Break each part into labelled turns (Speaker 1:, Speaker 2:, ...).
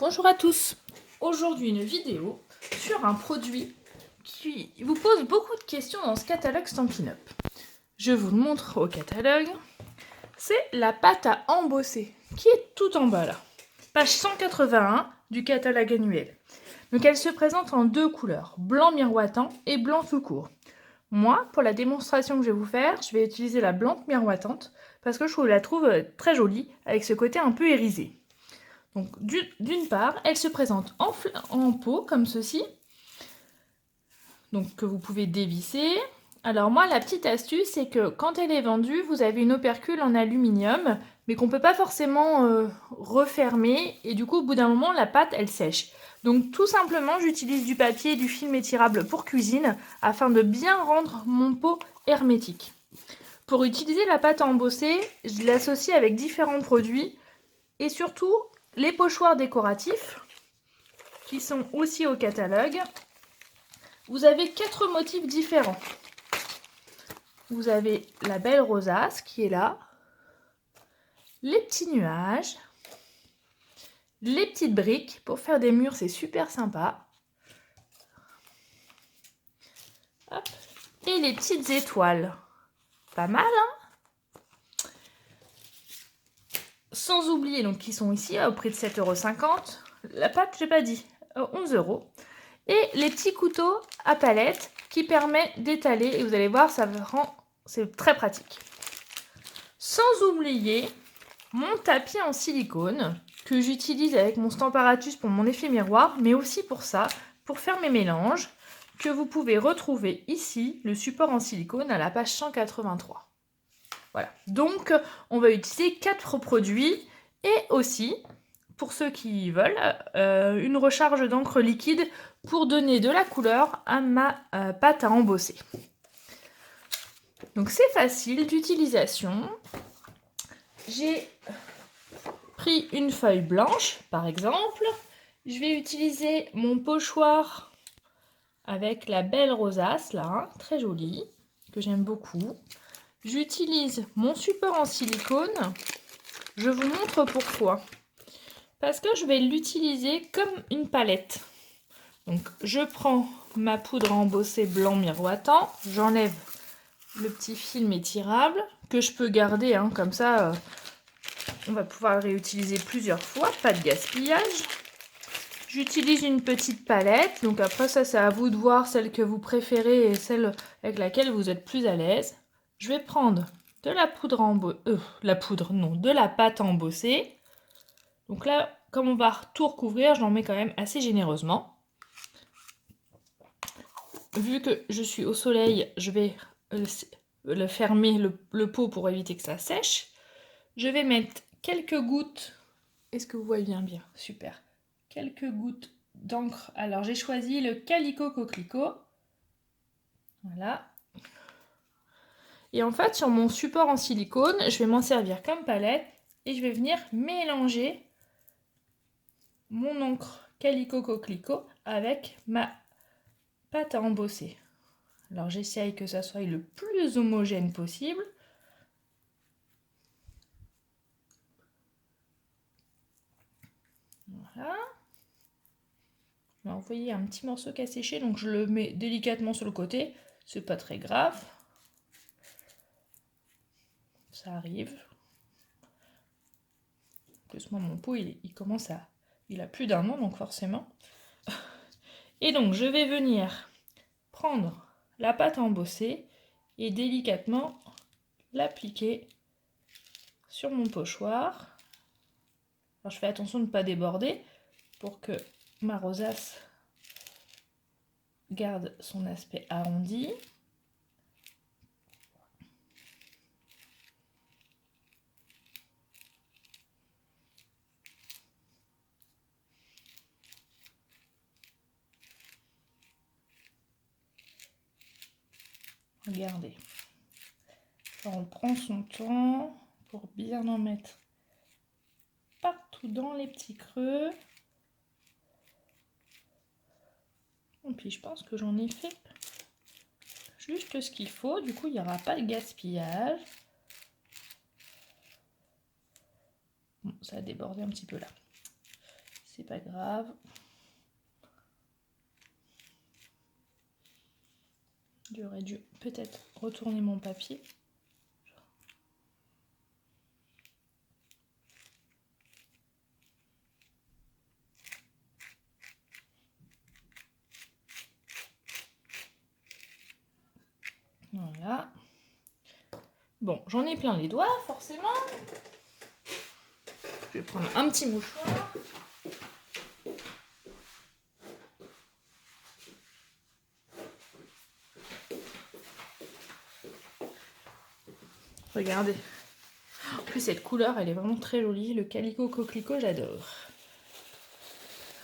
Speaker 1: Bonjour à tous. Aujourd'hui une vidéo sur un produit qui vous pose beaucoup de questions dans ce catalogue Stampin' Up. Je vous le montre au catalogue. C'est la pâte à embosser qui est tout en bas là. Page 181 du catalogue annuel. Donc elle se présente en deux couleurs, blanc miroitant et blanc tout court. Moi, pour la démonstration que je vais vous faire, je vais utiliser la blanche miroitante parce que je la trouve très jolie avec ce côté un peu irisé. Donc d'une part, elle se présente en pot comme ceci, donc que vous pouvez dévisser. Alors moi, la petite astuce, c'est que quand elle est vendue, vous avez une opercule en aluminium, mais qu'on ne peut pas forcément refermer, et du coup, au bout d'un moment, la pâte, elle sèche. Donc tout simplement, j'utilise du papier et du film étirable pour cuisine, afin de bien rendre mon pot hermétique. Pour utiliser la pâte à embosser, je l'associe avec différents produits, et surtout les pochoirs décoratifs, qui sont aussi au catalogue. Vous avez 4 motifs différents. Vous avez la belle rosace qui est là, les petits nuages, les petites briques. Pour faire des murs, c'est super sympa. Hop. Et les petites étoiles. Pas mal, hein? Sans oublier, donc, qui sont ici au prix de 7,50 €. La pâte, j'ai pas dit, 11 €. Et les petits couteaux à palette qui permettent d'étaler. Et vous allez voir, c'est très pratique. Sans oublier mon tapis en silicone que j'utilise avec mon Stamparatus pour mon effet miroir, mais aussi pour ça, pour faire mes mélanges, que vous pouvez retrouver ici, le support en silicone à la page 183. Voilà, donc on va utiliser 4 produits et aussi, pour ceux qui veulent, une recharge d'encre liquide pour donner de la couleur à ma pâte à embosser. Donc c'est facile d'utilisation. J'ai pris une feuille blanche, par exemple. Je vais utiliser mon pochoir avec la belle rosace, là, hein, très jolie, que j'aime beaucoup. J'utilise mon support en silicone. Je vous montre pourquoi. Parce que je vais l'utiliser comme une palette. Donc, je prends ma poudre à embosser blanc miroitant. J'enlève le petit film étirable que je peux garder, hein, comme ça... on va pouvoir réutiliser plusieurs fois, pas de gaspillage. J'utilise une petite palette, donc après ça c'est à vous de voir celle que vous préférez et celle avec laquelle vous êtes plus à l'aise. Je vais prendre de la poudre de la pâte à embosser. Donc là, comme on va tout recouvrir, j'en mets quand même assez généreusement. Vu que je suis au soleil, je vais fermer le pot pour éviter que ça sèche. Je vais mettre quelques gouttes. Est-ce que vous voyez bien? Super. Quelques gouttes d'encre. Alors j'ai choisi le Calico Coquelicot. Voilà. Et en fait, sur mon support en silicone, je vais m'en servir comme palette et je vais venir mélanger mon encre Calico Coquelicot avec ma pâte à embosser. Alors j'essaye que ça soit le plus homogène possible. Voilà. Alors, vous voyez un petit morceau qui a séché, donc je le mets délicatement sur le côté. C'est pas très grave. Ça arrive. En plus, moi, mon pot, il commence à... Il a plus d'1 an, donc forcément. Et donc, je vais venir prendre la pâte à embosser et délicatement l'appliquer sur mon pochoir. Alors, je fais attention de ne pas déborder pour que ma rosace garde son aspect arrondi. Regardez. On prend son temps pour bien en mettre partout dans les petits creux. Et puis je pense que j'en ai fait juste ce qu'il faut. Du coup, il n'y aura pas de gaspillage. Bon, ça a débordé un petit peu là. c'est pas grave. J'aurais dû peut-être retourner mon papier. Voilà. Bon, j'en ai plein les doigts, forcément. Je vais prendre un petit mouchoir. Regardez. En plus, cette couleur, elle est vraiment très jolie. Le calico coquelicot, j'adore.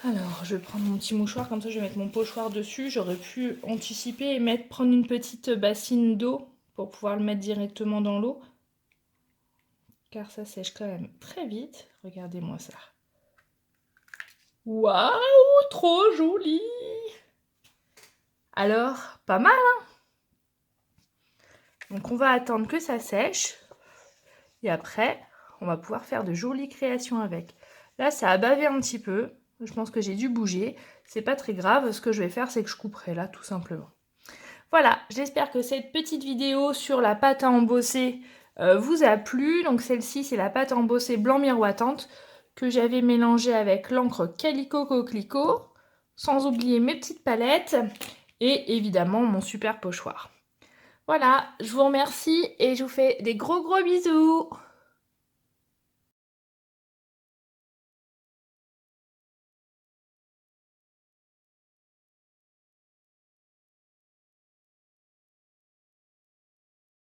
Speaker 1: Alors, je vais prendre mon petit mouchoir, comme ça je vais mettre mon pochoir dessus. J'aurais pu anticiper et prendre une petite bassine d'eau pour pouvoir le mettre directement dans l'eau. Car ça sèche quand même très vite. Regardez-moi ça. Waouh, trop joli! Alors, pas mal, hein? Donc on va attendre que ça sèche. Et après, on va pouvoir faire de jolies créations avec. Là, ça a bavé un petit peu. Je pense que j'ai dû bouger. C'est pas très grave. Ce que je vais faire, c'est que je couperai là, tout simplement. Voilà, j'espère que cette petite vidéo sur la pâte à embosser vous a plu. Donc celle-ci, c'est la pâte à embosser blanc miroitante que j'avais mélangée avec l'encre Calico Coquelicot. Sans oublier mes petites palettes et évidemment mon super pochoir. Voilà, je vous remercie et je vous fais des gros bisous.